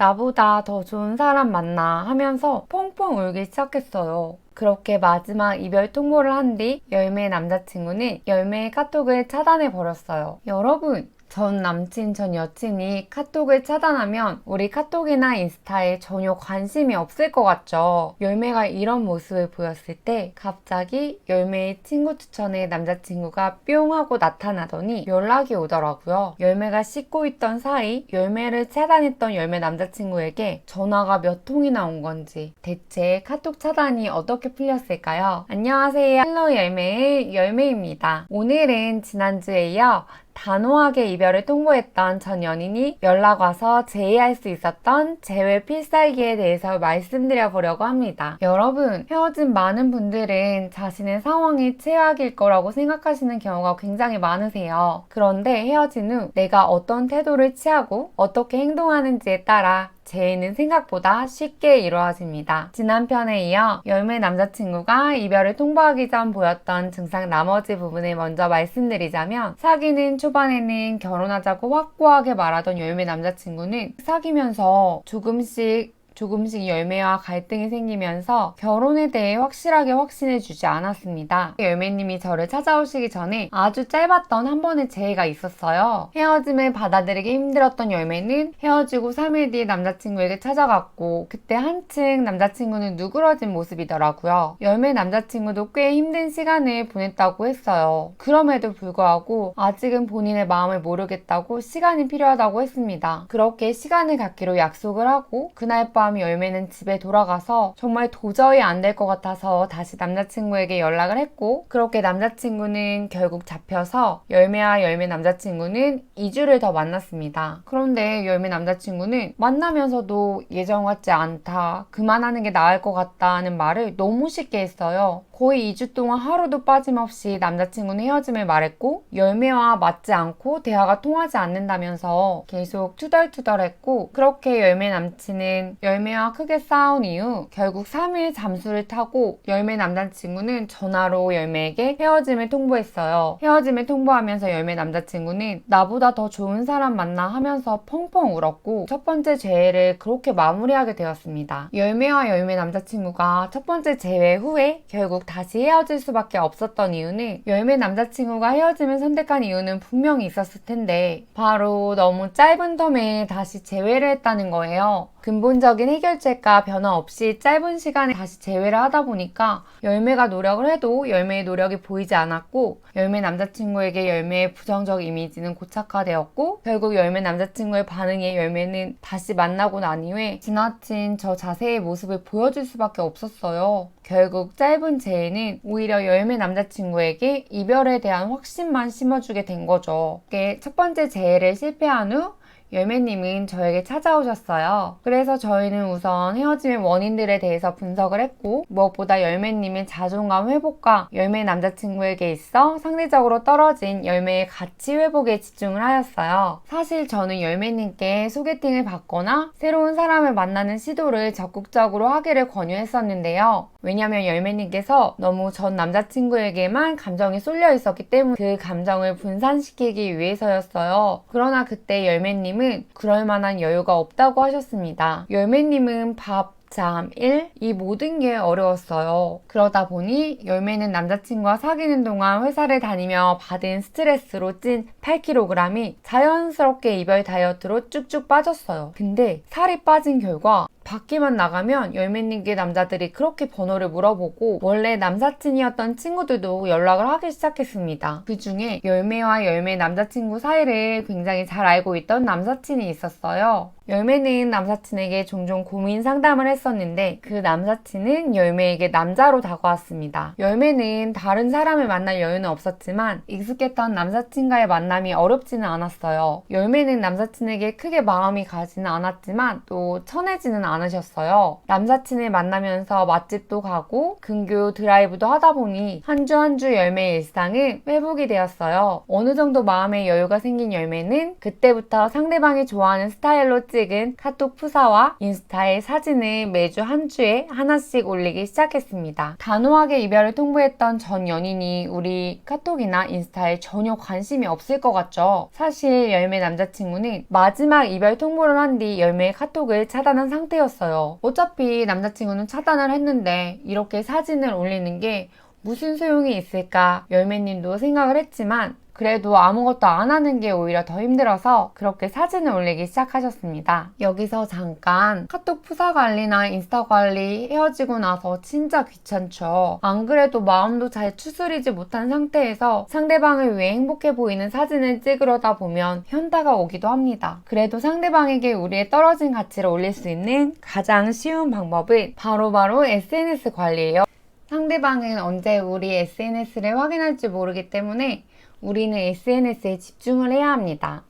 나보다 더 좋은 사람 만나 하면서 펑펑 울기 시작했어요. 그렇게 마지막 이별 통보를 한 뒤 열매의 남자친구는 열매의 카톡을 차단해 버렸어요. 여러분, 전 남친, 전 여친이 카톡을 차단하면 우리 카톡이나 인스타에 전혀 관심이 없을 것 같죠? 열매가 이런 모습을 보였을 때 갑자기 열매의 친구 추천에 남자친구가 뿅 하고 나타나더니 연락이 오더라고요. 열매가 씻고 있던 사이 열매를 차단했던 열매 남자친구에게 전화가 몇 통이나 온 건지, 대체 카톡 차단이 어떻게 풀렸을까요? 안녕하세요. 헬로 열매의 열매입니다. 오늘은 지난주에 이어 단호하게 이별을 통보했던 전 연인이 연락 와서 재회할 수 있었던 재회 필살기에 대해서 말씀드려 보려고 합니다. 여러분, 헤어진 많은 분들은 자신의 상황이 최악일 거라고 생각하시는 경우가 굉장히 많으세요. 그런데 헤어진 후 내가 어떤 태도를 취하고 어떻게 행동하는지에 따라 재회는 생각보다 쉽게 이루어집니다. 지난 편에 이어 열매 남자친구가 이별을 통보하기 전 보였던 증상 나머지 부분을 먼저 말씀드리자면, 사귀는 초반에는 결혼하자고 확고하게 말하던 열매 남자친구는 사귀면서 조금씩 열매와 갈등이 생기면서 결혼에 대해 확실하게 확신해주지 않았습니다. 열매님이 저를 찾아오시기 전에 아주 짧았던 한 번의 재회가 있었어요. 헤어짐을 받아들이기 힘들었던 열매는 헤어지고 3일 뒤에 남자친구에게 찾아갔고, 그때 한층 남자친구는 누그러진 모습이더라고요. 열매 남자친구도 꽤 힘든 시간을 보냈다고 했어요. 그럼에도 불구하고 아직은 본인의 마음을 모르겠다고 시간이 필요하다고 했습니다. 그렇게 시간을 갖기로 약속을 하고 그날 밤 열매는 집에 돌아가서 정말 도저히 안 될 것 같아서 다시 남자친구에게 연락을 했고, 그렇게 남자친구는 결국 잡혀서 열매와 열매 남자친구는 2주를 더 만났습니다. 그런데 열매 남자친구는 만나면서도 예전 같지 않다, 그만하는 게 나을 것 같다는 말을 너무 쉽게 했어요. 거의 2주 동안 하루도 빠짐없이 남자친구는 헤어짐을 말했고, 열매와 맞지 않고 대화가 통하지 않는다면서 계속 투덜투덜했고, 그렇게 열매 남친은 열매와 크게 싸운 이후 결국 3일 잠수를 타고 열매 남자친구는 전화로 열매에게 헤어짐을 통보했어요. 헤어짐을 통보하면서 열매 남자친구는 나보다 더 좋은 사람 만나 하면서 펑펑 울었고, 첫 번째 재회를 그렇게 마무리하게 되었습니다. 열매와 열매 남자친구가 첫 번째 재회 후에 결국 다시 헤어질 수밖에 없었던 이유는, 열매 남자친구가 헤어짐을 선택한 이유는 분명히 있었을 텐데 바로 너무 짧은 텀에 다시 재회를 했다는 거예요. 근본적인 해결책과 변화 없이 짧은 시간에 다시 재회를 하다 보니까 열매가 노력을 해도 열매의 노력이 보이지 않았고, 열매 남자친구에게 열매의 부정적 이미지는 고착화되었고, 결국 열매 남자친구의 반응에 열매는 다시 만나고 난 이후에 지나친 저 자세의 모습을 보여줄 수밖에 없었어요. 결국 짧은 재회는 오히려 열매 남자친구에게 이별에 대한 확신만 심어주게 된 거죠. 첫 번째 재회를 실패한 후 열매님은 저에게 찾아오셨어요. 그래서 저희는 우선 헤어짐의 원인들에 대해서 분석을 했고, 무엇보다 열매님의 자존감 회복과 열매 남자친구에게 있어 상대적으로 떨어진 열매의 가치 회복에 집중을 하였어요. 사실 저는 열매님께 소개팅을 받거나 새로운 사람을 만나는 시도를 적극적으로 하기를 권유했었는데요. 왜냐면 열매님께서 너무 전 남자친구에게만 감정이 쏠려 있었기 때문에 그 감정을 분산시키기 위해서였어요. 그러나 그때 열매님은 그럴 만한 여유가 없다고 하셨습니다. 열매님은 잠, 일, 이 모든 게 어려웠어요. 그러다 보니 열매는 남자친구와 사귀는 동안 회사를 다니며 받은 스트레스로 찐 8kg이 자연스럽게 이별 다이어트로 쭉쭉 빠졌어요. 근데 살이 빠진 결과 밖에만 나가면 열매님께 남자들이 그렇게 번호를 물어보고, 원래 남사친이었던 친구들도 연락을 하기 시작했습니다. 그 중에 열매와 열매 남자친구 사이를 굉장히 잘 알고 있던 남사친이 있었어요. 열매는 남사친에게 종종 고민 상담을 했었는데 그 남사친은 열매에게 남자로 다가왔습니다. 열매는 다른 사람을 만날 여유는 없었지만 익숙했던 남사친과의 만남이 어렵지는 않았어요. 열매는 남사친에게 크게 마음이 가지는 않았지만 또 천해지는 않으셨어요. 남사친을 만나면서 맛집도 가고 근교 드라이브도 하다 보니 한 주 한 주 열매의 일상은 회복이 되었어요. 어느 정도 마음의 여유가 생긴 열매는 그때부터 상대방이 좋아하는 스타일로 찍은 카톡 프사와 인스타에 사진을 매주 한 주에 하나씩 올리기 시작했습니다. 단호하게 이별을 통보했던 전 연인이 우리 카톡이나 인스타에 전혀 관심이 없을 것 같죠? 사실 열매 남자친구는 마지막 이별 통보를 한 뒤 열매의 카톡을 차단한 상태였어요. 어차피 남자친구는 차단을 했는데 이렇게 사진을 올리는 게 무슨 소용이 있을까 열매님도 생각을 했지만 그래도 아무것도 안 하는 게 오히려 더 힘들어서 그렇게 사진을 올리기 시작하셨습니다. 여기서 잠깐 카톡 프사 관리나 인스타 관리 헤어지고 나서 진짜 귀찮죠. 안 그래도 마음도 잘 추스리지 못한 상태에서 상대방을 위해 행복해 보이는 사진을 찍으려다 보면 현타가 오기도 합니다. 그래도 상대방에게 우리의 떨어진 가치를 올릴 수 있는 가장 쉬운 방법은 바로 SNS 관리예요. 상대방은 언제 우리 SNS를 확인할지 모르기 때문에 우리는 SNS에 집중을 해야 합니다.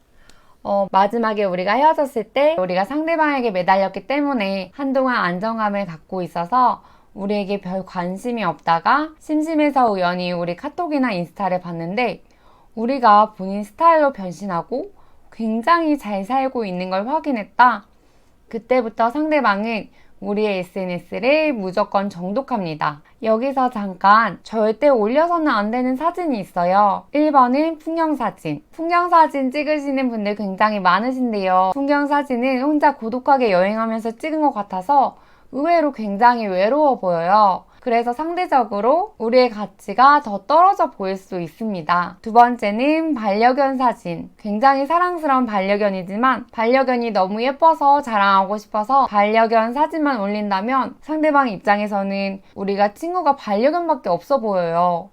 마지막에 우리가 헤어졌을 때 우리가 상대방에게 매달렸기 때문에 한동안 안정감을 갖고 있어서 우리에게 별 관심이 없다가 심심해서 우연히 우리 카톡이나 인스타를 봤는데 우리가 본인 스타일로 변신하고 굉장히 잘 살고 있는 걸 확인했다. 그때부터 상대방은 우리의 SNS를 무조건 정독합니다. 여기서 잠깐 절대 올려서는 안 되는 사진이 있어요. 1번은 풍경사진. 풍경사진 찍으시는 분들 굉장히 많으신데요. 풍경사진은 혼자 고독하게 여행하면서 찍은 것 같아서 의외로 굉장히 외로워 보여요. 그래서 상대적으로 우리의 가치가 더 떨어져 보일 수 있습니다. 두 번째는 반려견 사진. 굉장히 사랑스러운 반려견이지만 반려견이 너무 예뻐서 자랑하고 싶어서 반려견 사진만 올린다면 상대방 입장에서는 우리가 친구가 반려견밖에 없어 보여요.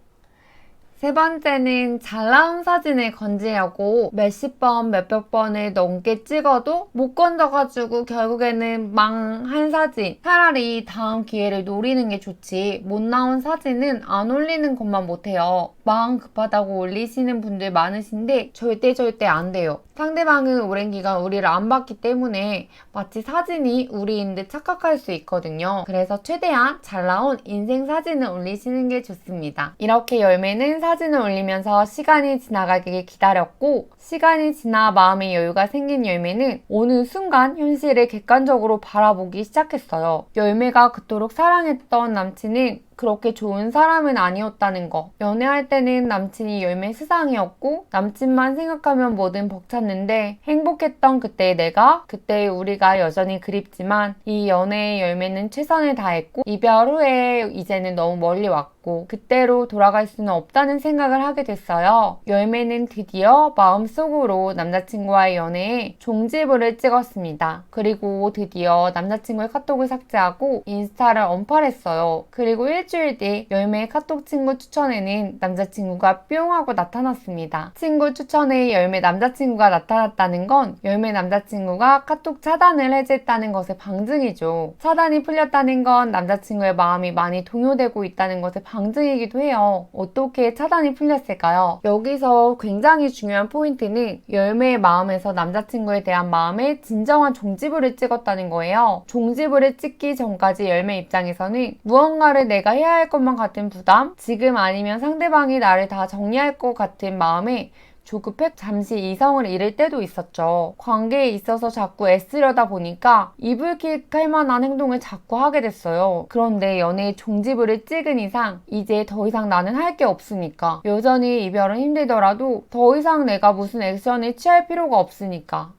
세 번째는 잘 나온 사진을 건지려고 몇십 번, 몇백 번을 넘게 찍어도 못 건져가지고 결국에는 망한 사진. 차라리 다음 기회를 노리는 게 좋지. 못 나온 사진은 안 올리는 것만 못해요. 마음 급하다고 올리시는 분들 많으신데 절대 안 돼요. 상대방은 오랜 기간 우리를 안 봤기 때문에 마치 사진이 우리인 듯 착각할 수 있거든요. 그래서 최대한 잘 나온 인생 사진을 올리시는 게 좋습니다. 이렇게 열매는 사진을 올리면서 시간이 지나가길 기다렸고 시간이 지나 마음의 여유가 생긴 열매는 어느 순간 현실을 객관적으로 바라보기 시작했어요. 열매가 그토록 사랑했던 남친은 그렇게 좋은 사람은 아니었다는 거. 연애할 때는 남친이 열매 세상이었고 남친만 생각하면 뭐든 벅찼는데 행복했던 그때의 내가, 그때의 우리가 여전히 그립지만 이 연애의 열매는 최선을 다했고 이별 후에 이제는 너무 멀리 왔고 그때로 돌아갈 수는 없다는 생각을 하게 됐어요. 열매는 드디어 마음속으로 남자친구와의 연애에 종지부를 찍었습니다. 그리고 드디어 남자친구의 카톡을 삭제하고 인스타를 언팔했어요. 그리고 일주일 뒤 열매의 카톡 친구 추천에는 남자친구가 뿅 하고 나타났습니다. 친구 추천에 열매 남자친구가 나타났다는 건 열매 남자친구가 카톡 차단을 해제했다는 것의 방증이죠. 차단이 풀렸다는 건 남자친구의 마음이 많이 동요되고 있다는 것의 방증이기도 해요. 어떻게 차단이 풀렸을까요? 여기서 굉장히 중요한 포인트는 열매의 마음에서 남자친구에 대한 마음의 진정한 종지부를 찍었다는 거예요. 종지부를 찍기 전까지 열매 입장에서는 무언가를 내가 해야 할 것만 같은 부담, 지금 아니면 상대방이 나를 다 정리할 것 같은 마음에 조급해 잠시 이성을 잃을 때도 있었죠. 관계에 있어서 자꾸 애쓰려다 보니까 이불킥할 만한 행동을 자꾸 하게 됐어요. 그런데 연애의 종지부를 찍은 이상 이제 더 이상 나는 할 게 없으니까 여전히 이별은 힘들더라도 더 이상 내가 무슨 액션을 취할 필요가 없으니까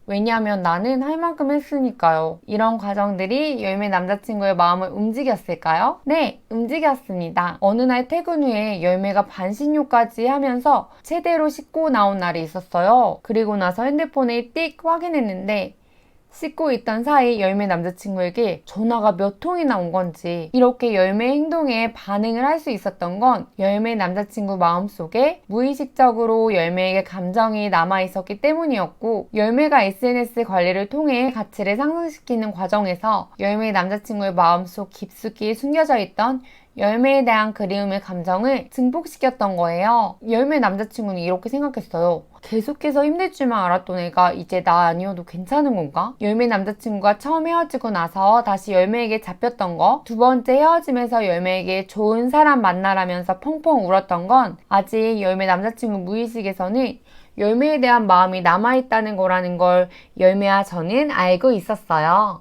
왜냐하면 나는 할 만큼 했으니까요. 이런 과정들이 열매 남자친구의 마음을 움직였을까요? 네, 움직였습니다. 어느 날 퇴근 후에 열매가 반신욕까지 하면서 제대로 씻고 나온 날이 있었어요. 그리고 나서 핸드폰에 띡 확인했는데 씻고 있던 사이 열매 남자친구에게 전화가 몇 통이나 온 건지 이렇게 열매 행동에 반응을 할 수 있었던 건 열매 남자친구 마음속에 무의식적으로 열매에게 감정이 남아있었기 때문이었고 열매가 SNS 관리를 통해 가치를 상승시키는 과정에서 열매 남자친구의 마음속 깊숙이 숨겨져 있던 열매에 대한 그리움의 감정을 증폭시켰던 거예요. 열매 남자친구는 이렇게 생각했어요. 계속해서 힘들 줄만 알았던 애가 이제 나 아니어도 괜찮은 건가? 열매 남자친구가 처음 헤어지고 나서 다시 열매에게 잡혔던 거, 두 번째 헤어짐에서 열매에게 좋은 사람 만나라면서 펑펑 울었던 건 아직 열매 남자친구 무의식에서는 열매에 대한 마음이 남아있다는 거라는 걸 열매와 저는 알고 있었어요.